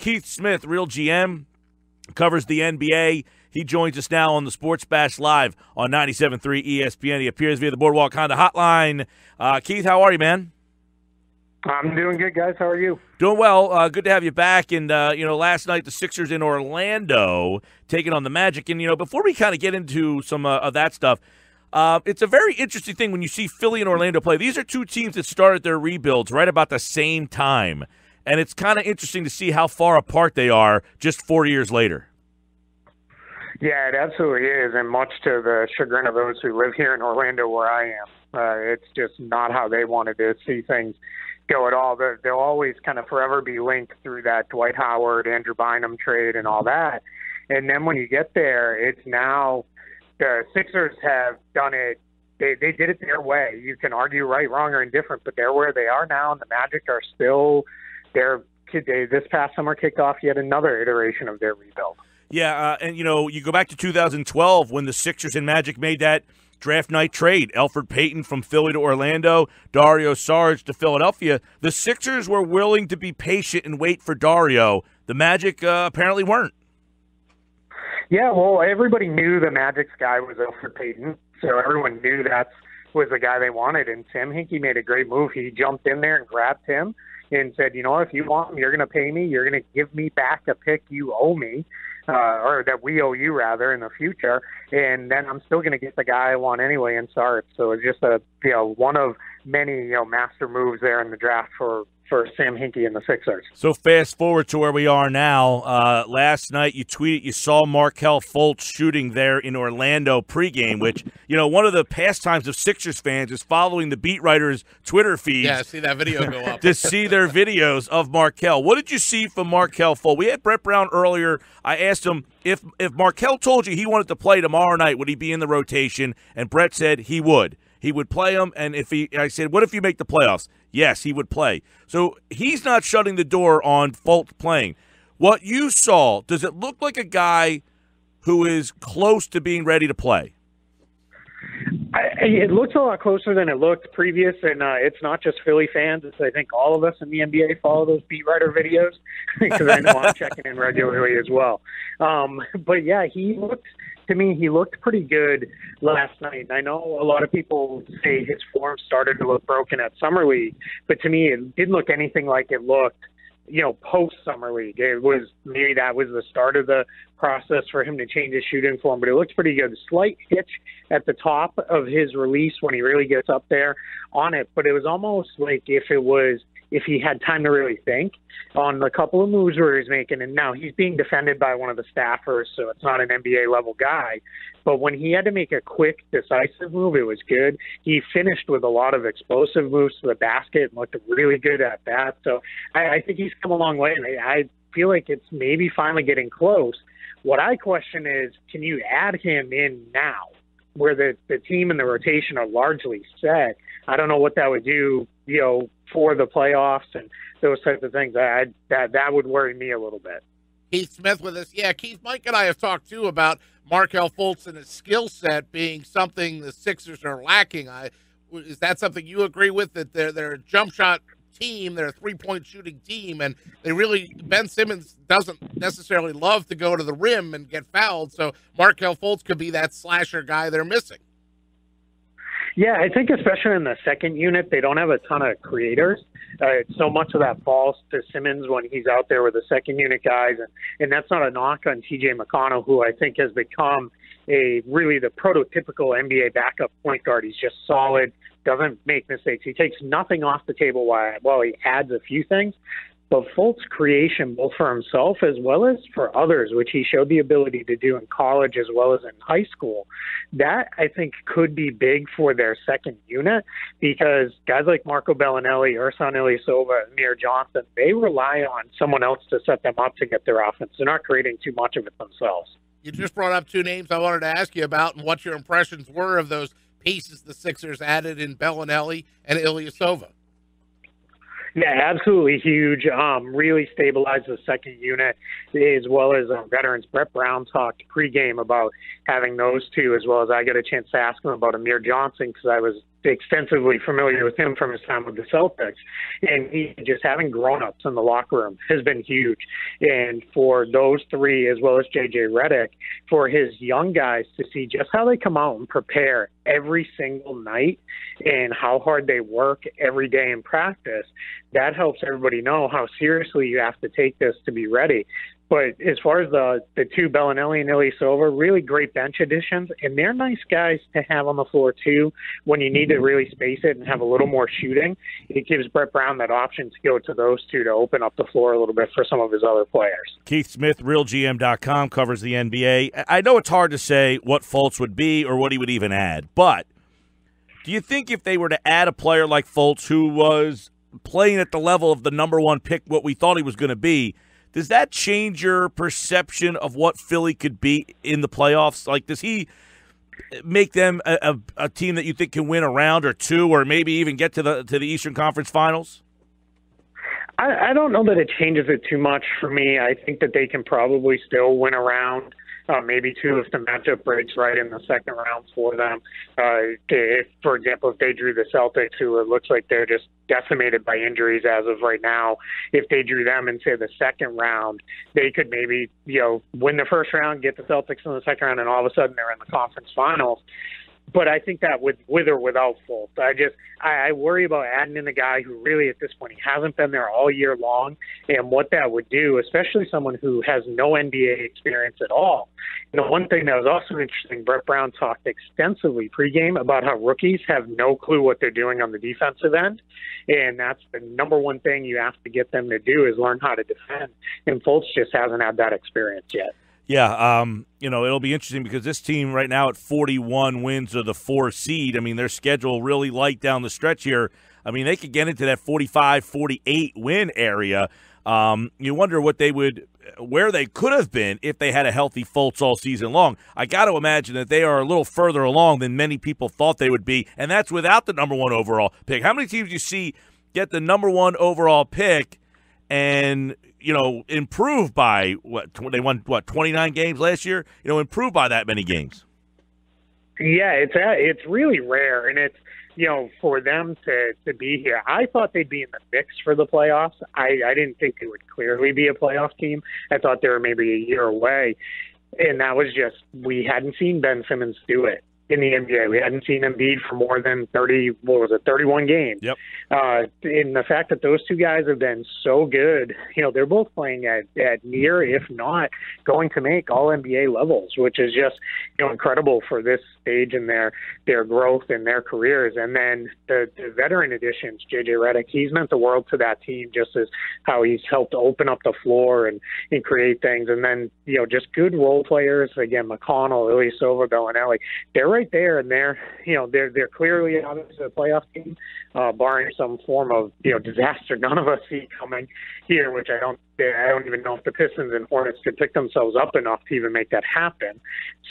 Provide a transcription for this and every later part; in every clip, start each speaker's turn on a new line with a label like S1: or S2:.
S1: Keith Smith, real GM, covers the NBA. He joins us now on the Sports Bash Live on 97.3 ESPN. He appears via the Boardwalk Honda hotline. Keith, how are you, man?
S2: I'm doing good, guys. How are you?
S1: Doing well. Good to have you back. And, last night the Sixers in Orlando taking on the Magic. And, before we kind of get into some of that stuff, it's a very interesting thing when you see Philly and Orlando play. These are two teams that started their rebuilds right about the same time. And it's kind of interesting to see how far apart they are just 4 years later.
S2: Yeah, it absolutely is, and much to the chagrin of those who live here in Orlando where I am. It's just not how they wanted to see things go at all. They'll always kind of forever be linked through that Dwight Howard, Andrew Bynum trade and all that. And then when you get there, it's now the Sixers have done it. They did it their way. You can argue right, wrong, or indifferent, but they're where they are now, and the Magic are still there. This past summer kicked off yet another iteration of their rebuild.
S1: Yeah, and you go back to 2012 when the Sixers and Magic made that draft night trade. Elfrid Payton from Philly to Orlando, Dario Saric to Philadelphia. The Sixers were willing to be patient and wait for Dario. The Magic apparently weren't.
S2: Yeah, well, everybody knew the Magic's guy was Elfrid Payton, so everyone knew that was the guy they wanted. And Tim Hinkie made a great move. He jumped in there and grabbed him and said, if you want him, you're going to pay me. You're going to give me back a pick you owe me. Or that we owe you, rather, in the future, and then I'm still going to get the guy I want anyway in Saric. So it's just one of many master moves there in the draft for Sam Hinkie and the Sixers.
S1: So fast forward to where we are now. Last night you tweeted you saw Markelle Fultz shooting there in Orlando pregame, which, one of the pastimes of Sixers fans is following the beat writers' Twitter feeds.
S3: Yeah, see that video go up.
S1: To see their videos of Markelle. What did you see from Markelle Fultz? We had Brett Brown earlier. I asked him if Markelle told you he wanted to play tomorrow night, would he be in the rotation? And Brett said he would. He would play him, and I said, what if you make the playoffs? Yes, he would play. So he's not shutting the door on Fultz playing. What you saw, does it look like a guy who is close to being ready to play?
S2: It looks a lot closer than it looked previous, and it's not just Philly fans. It's, I think, all of us in the NBA follow those beat writer videos because I know I'm checking in regularly as well. But, yeah, he looked pretty good last night. I know a lot of people say his form started to look broken at Summer League, but to me it didn't look anything like it looked post-Summer League. Maybe that was the start of the process for him to change his shooting form, but it looks pretty good. Slight hitch at the top of his release when he really gets up there on it, but it was almost like if he had time to really think on the couple of moves where he's making, and now he's being defended by one of the staffers, so it's not an NBA-level guy. But when he had to make a quick, decisive move, it was good. He finished with a lot of explosive moves to the basket and looked really good at that. So I think he's come a long way, and I feel like it's maybe finally getting close. What I question is, can you add him in now where the team and the rotation are largely set? I don't know what that would do, for the playoffs and those types of things. That would worry me a little bit.
S3: Keith Smith with us. Yeah, Keith, Mike and I have talked, too, about Markelle Fultz and his skill set being something the Sixers are lacking. Is that something you agree with, that they're a jump shot team, they're a three-point shooting team, and Ben Simmons doesn't necessarily love to go to the rim and get fouled, so Markelle Fultz could be that slasher guy they're missing.
S2: Yeah, I think especially in the second unit, they don't have a ton of creators. So much of that falls to Simmons when he's out there with the second unit guys. And that's not a knock on TJ McConnell, who I think has become really the prototypical NBA backup point guard. He's just solid, doesn't make mistakes. He takes nothing off the table while he adds a few things. But Fultz' creation, both for himself as well as for others, which he showed the ability to do in college as well as in high school, that I think could be big for their second unit, because guys like Marco Bellinelli, Ersan Ilyasova, and Amir Johnson, they rely on someone else to set them up to get their offense. They're not creating too much of it themselves.
S3: You just brought up two names I wanted to ask you about and what your impressions were of those pieces the Sixers added in Bellinelli and Ilyasova.
S2: Yeah, absolutely huge. Really stabilized the second unit, as well as veterans. Brett Brown talked pregame about having those two, as well as I got a chance to ask him about Amir Johnson, because I was extensively familiar with him from his time with the Celtics, and he just having grown-ups in the locker room has been huge. And for those three, as well as J.J. Redick, for his young guys to see just how they come out and prepare every single night and how hard they work every day in practice, that helps everybody know how seriously you have to take this to be ready. But as far as the two, Bellinelli and Ilyasova, really great bench additions, and they're nice guys to have on the floor too when you need to really space it and have a little more shooting. It gives Brett Brown that option to go to those two to open up the floor a little bit for some of his other players.
S1: Keith Smith, RealGM.com, covers the NBA. I know it's hard to say what Fultz would be or what he would even add, but do you think if they were to add a player like Fultz who was playing at the level of the number one pick, what we thought he was going to be, does that change your perception of what Philly could be in the playoffs? Like, does he make them a team that you think can win a round or two, or maybe even get to the Eastern Conference Finals?
S2: I don't know that it changes it too much for me. I think that they can probably still win a round. Maybe two if the matchup breaks right in the second round for them. If, for example, if they drew the Celtics, who it looks like they're just decimated by injuries as of right now, if they drew them in, say, the second round, they could maybe, win the first round, get the Celtics in the second round, and all of a sudden they're in the conference finals. But I think that with or without Fultz, I worry about adding in a guy who really at this point he hasn't been there all year long, and what that would do, especially someone who has no NBA experience at all. And the one thing that was also interesting, Brett Brown talked extensively pregame about how rookies have no clue what they're doing on the defensive end, and that's the number one thing you have to get them to do is learn how to defend. And Fultz just hasn't had that experience yet.
S1: Yeah, it'll be interesting because this team right now at 41 wins are the 4 seed. I mean, their schedule really light down the stretch here. I mean, they could get into that 45, 48 win area. You wonder where they could have been if they had a healthy Fultz all season long. I got to imagine that they are a little further along than many people thought they would be, and that's without the number one overall pick. How many teams do you see get the number one overall pick and improve by they won 29 games last year, improve by that many games?
S2: Yeah, it's really rare, and it's for them to be here. I thought they'd be in the mix for the playoffs. I didn't think they would clearly be a playoff team. I thought they were maybe a year away, and that was just we hadn't seen Ben Simmons do it in the NBA. We hadn't seen Embiid for more than 31 games.
S1: Yep.
S2: And the fact that those two guys have been so good, they're both playing at near, if not going to make all NBA levels, which is just, incredible for this stage in their growth and their careers. And then the veteran additions, J.J. Redick, he's meant the world to that team, just as how he's helped open up the floor and create things. And then, just good role players, again, McConnell, Ilyasova, Bellinelli, they're right there, and they're clearly obviously a playoff team, barring some form of disaster none of us see coming here, which I don't even know if the Pistons and Hornets could pick themselves up enough to even make that happen.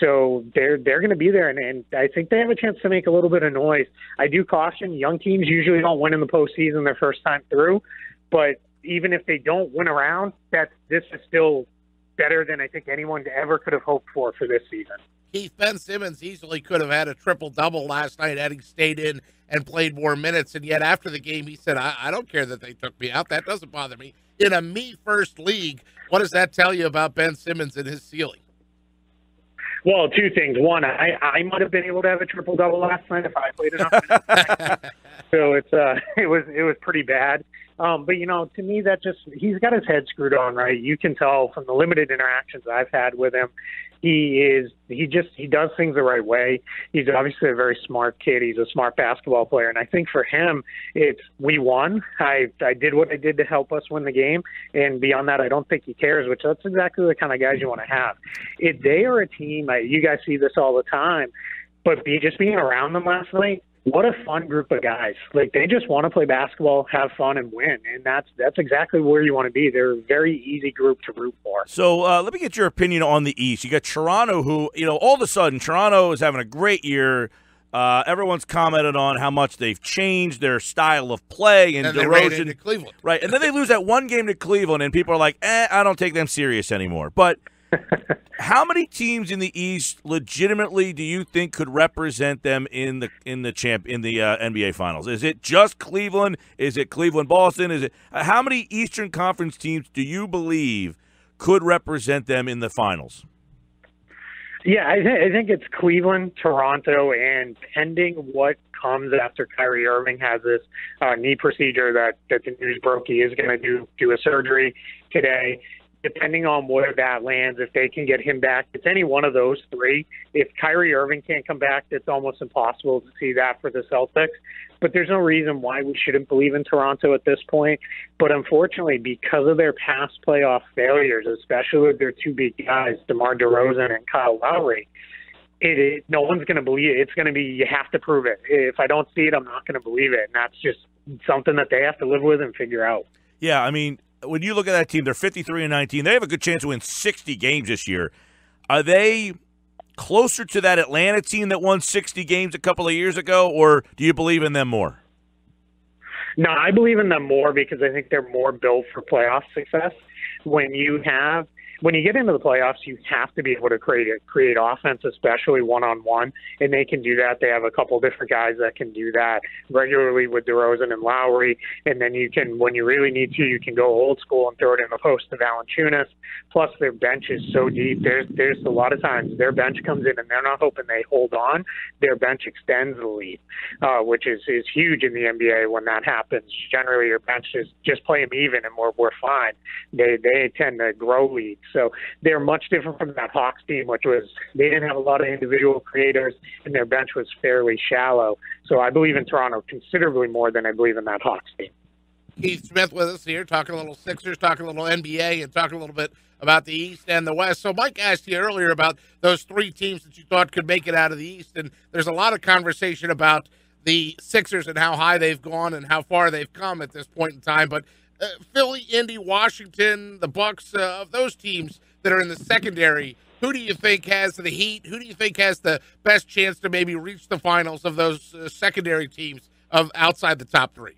S2: So they're going to be there, and I think they have a chance to make a little bit of noise. I do caution young teams usually don't win in the postseason their first time through, but even if they don't win a round, this is still better than I think anyone ever could have hoped for this season.
S3: Keith, Ben Simmons easily could have had a triple-double last night had he stayed in and played more minutes, and yet after the game he said, I don't care that they took me out. That doesn't bother me. In a me-first league, what does that tell you about Ben Simmons and his ceiling?
S2: Well, two things. One, I might have been able to have a triple-double last night if I played enough minutes. So it was pretty bad. But, to me, he's got his head screwed on, right? You can tell from the limited interactions I've had with him. He does things the right way. He's obviously a very smart kid. He's a smart basketball player. And I think for him, we won. I did what I did to help us win the game. And beyond that, I don't think he cares, which that's exactly the kind of guys you want to have. If they are a team, you guys see this all the time, but just being around them last night, what a fun group of guys. Like, they just want to play basketball, have fun, and win. And that's exactly where you want to be. They're a very easy group to root for.
S1: So let me get your opinion on the East. You got Toronto, who, all of a sudden, Toronto is having a great year. Everyone's commented on how much they've changed their style of play. And
S3: they ran into Cleveland.
S1: Right. And then they lose that one game to Cleveland, and people are like, I don't take them serious anymore. But How many teams in the East legitimately do you think could represent them in the NBA Finals? Is it just Cleveland? Is it Cleveland-Boston? Is it how many Eastern Conference teams do you believe could represent them in the finals?
S2: Yeah, I think it's Cleveland, Toronto, and pending what comes after Kyrie Irving has this knee procedure that the news broke he is going to do a surgery today. Depending on where that lands, if they can get him back, it's any one of those three. If Kyrie Irving can't come back, it's almost impossible to see that for the Celtics. But there's no reason why we shouldn't believe in Toronto at this point. But unfortunately, because of their past playoff failures, especially with their two big guys, DeMar DeRozan and Kyle Lowry, no one's going to believe it. It's going to be, you have to prove it. If I don't see it, I'm not going to believe it. And that's just something that they have to live with and figure out.
S1: Yeah, I mean, when you look at that team, they're 53-19. They have a good chance to win 60 games this year. Are they closer to that Atlanta team that won 60 games a couple of years ago, or do you believe in them more?
S2: No, I believe in them more because I think they're more built for playoff success. When you get into the playoffs, you have to be able to create offense, especially one-on-one, and they can do that. They have a couple different guys that can do that regularly with DeRozan and Lowry, and then you can, when you really need to, you can go old school and throw it in the post to Valanciunas. Plus, their bench is so deep. There's a lot of times their bench comes in and they're not hoping they hold on. Their bench extends the lead, which is huge in the NBA when that happens. Generally, your bench is just play them even and we're fine. They tend to grow leads. So they're much different from that Hawks team, which was they didn't have a lot of individual creators, and their bench was fairly shallow. So I believe in Toronto considerably more than I believe in that Hawks team.
S3: Keith Smith with us here, talking a little Sixers, talking a little NBA, and talking a little bit about the East and the West. So Mike asked you earlier about those three teams that you thought could make it out of the East, and there's a lot of conversation about the Sixers and how high they've gone and how far they've come at this point in time. But Philly, Indy, Washington, the Bucks, of those teams that are in the secondary, who do you think has the heat? Who do you think has the best chance to maybe reach the finals of those secondary teams of outside the top three?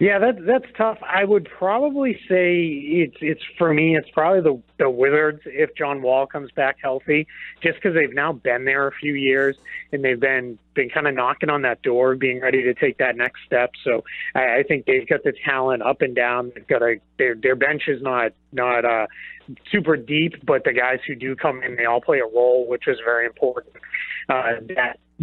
S2: Yeah, that's tough. I would probably say it's for me. It's probably the Wizards if John Wall comes back healthy, just because they've now been there a few years and they've been kind of knocking on that door, being ready to take that next step. So I think they've got the talent up and down. They've got their bench is not super deep, but the guys who do come in, they all play a role, which is very important.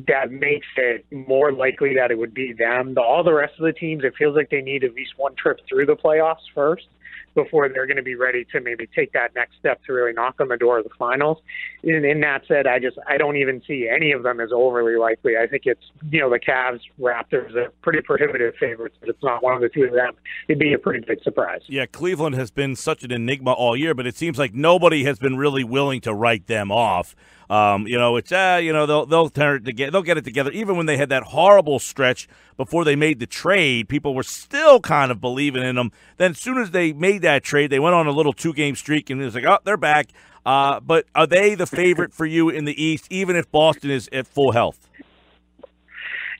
S2: That makes it more likely that it would be them. All the rest of the teams, it feels like they need at least one trip through the playoffs first before they're going to be ready to maybe take that next step to really knock on the door of the finals. And in that said, I don't even see any of them as overly likely. I think it's, the Cavs, Raptors are pretty prohibitive favorites. If it's not one of the two of them, it'd be a pretty big surprise.
S1: Yeah, Cleveland has been such an enigma all year, but it seems like nobody has been really willing to write them off. It's they'll get it together. Even when they had that horrible stretch before they made the trade, people were still kind of believing in them. Then as soon as they made that trade, they went on a little 2-game streak, and it was like, oh, they're back. But are they the favorite for you in the East, even if Boston is at full health?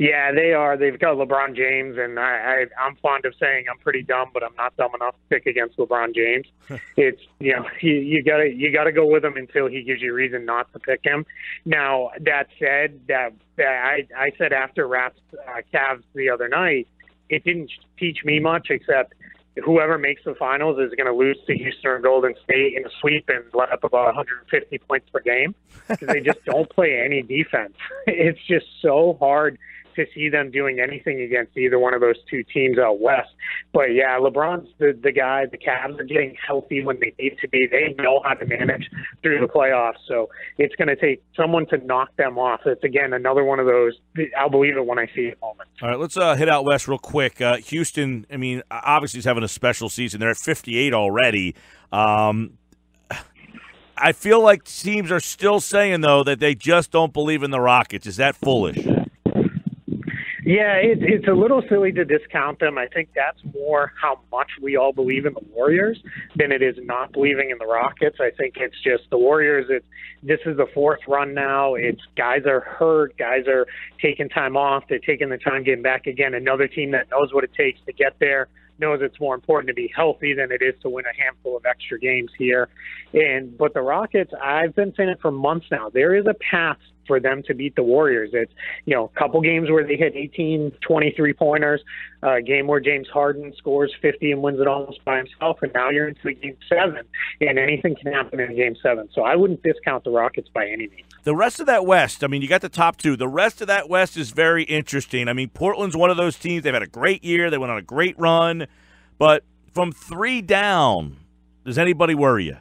S2: Yeah, they are. They've got LeBron James, and I'm fond of saying I'm pretty dumb, but I'm not dumb enough to pick against LeBron James. It's you gotta go with him until he gives you a reason not to pick him. Now that said, I said after Cavs the other night, it didn't teach me much except whoever makes the finals is going to lose to Houston or Golden State in a sweep and let up about 150 points per game because they just don't play any defense. It's just so hard to see them doing anything against either one of those two teams out west. But yeah, LeBron's the guy. The Cavs are getting healthy when they need to be. They know how to manage through the playoffs. So it's going to take someone to knock them off. It's, again, another one of those, I'll believe it when I see it moments.
S1: All right, let's hit out west real quick. Houston, I mean, obviously is having a special season. They're at 58 already. I feel like teams are still saying, though, that they just don't believe in the Rockets. Is that foolish?
S2: Yeah, it's a little silly to discount them. I think that's more how much we all believe in the Warriors than it is not believing in the Rockets. I think it's just the Warriors. This is the fourth run now. It's guys are hurt. Guys are taking time off. They're taking the time getting back again. Another team that knows what it takes to get there. knows it's more important to be healthy than it is to win a handful of extra games here. But the Rockets, I've been saying it for months now, there is a path for them to beat the Warriors. It's, a couple games where they hit 18, 23-pointers, a game where James Harden scores 50 and wins it almost by himself, and now you're into Game 7, and anything can happen in Game 7. So I wouldn't discount the Rockets by any means.
S1: The rest of that West, you got the top two. The rest of that West is very interesting. Portland's one of those teams. They've had a great year. They went on a great run. But from 3 down, does anybody worry you?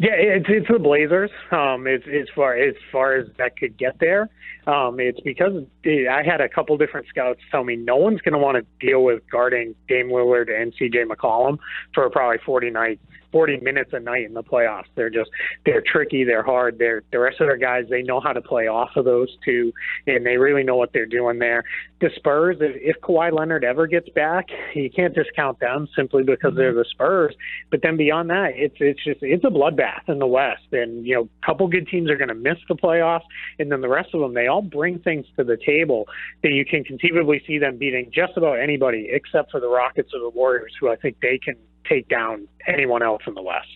S2: Yeah, it's the Blazers. As far as that could get there, it's because I had a couple different scouts tell me no one's going to want to deal with guarding Dame Lillard and C.J. McCollum for probably 40 minutes a night in the playoffs. They're tricky, they're hard. The rest of their guys, they know how to play off of those two, and they really know what they're doing there. The Spurs, if Kawhi Leonard ever gets back, you can't discount them simply because they're the Spurs. But then beyond that, it's a bloodbath in the West, and a couple good teams are going to miss the playoffs, and then the rest of them, they all bring things to the table that you can conceivably see them beating just about anybody except for the Rockets or the Warriors, who I think they can take down anyone else in the West.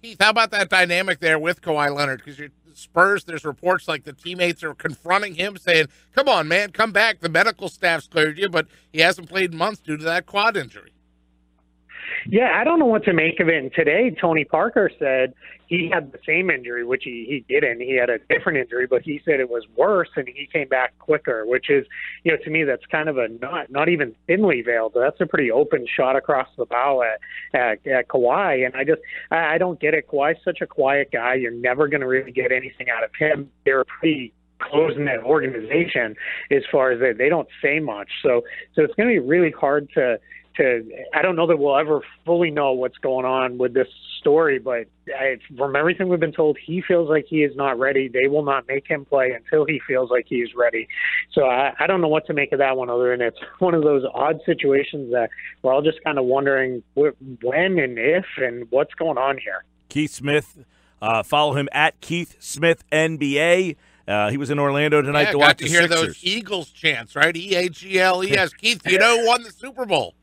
S3: Keith, how about that dynamic there with Kawhi Leonard? Because Spurs, there's reports like the teammates are confronting him saying, come on, man, come back. The medical staff's cleared you, but he hasn't played in months due to that quad injury.
S2: Yeah, I don't know what to make of it. And today, Tony Parker said he had the same injury, which he didn't. He had a different injury, but he said it was worse and he came back quicker, which is, to me, that's kind of a not even thinly veiled. That's a pretty open shot across the bow at Kawhi. And I don't get it. Kawhi's such a quiet guy. You're never going to really get anything out of him. They're a pretty close-knit organization as far as they don't say much. So it's going to be really hard to I don't know that we'll ever fully know what's going on with this story, but from everything we've been told, he feels like he is not ready. They will not make him play until he feels like he is ready. So I don't know what to make of that one, other than it's one of those odd situations that we're all just kind of wondering when and if and what's going on here.
S1: Keith Smith, follow him at Keith Smith NBA. He was in Orlando tonight to watch the Sixers.
S3: Got to hear those Eagles chants, right? EAGLES. Keith, you know who won the Super Bowl?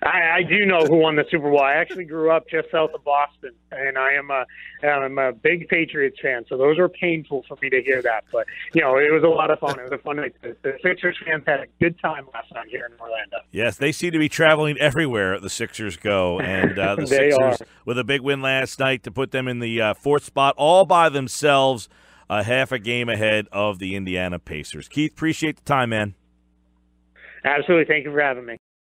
S2: I do know who won the Super Bowl. I actually grew up just south of Boston, and I'm a big Patriots fan, so those were painful for me to hear that. But, it was a lot of fun. It was a fun night. The Sixers fans had a good time last night here in Orlando.
S1: Yes, they seem to be traveling everywhere the Sixers go, and the Sixers with a big win last night to put them in the fourth spot all by themselves, half a game ahead of the Indiana Pacers. Keith, appreciate the time, man.
S2: Absolutely. Thank you for having me.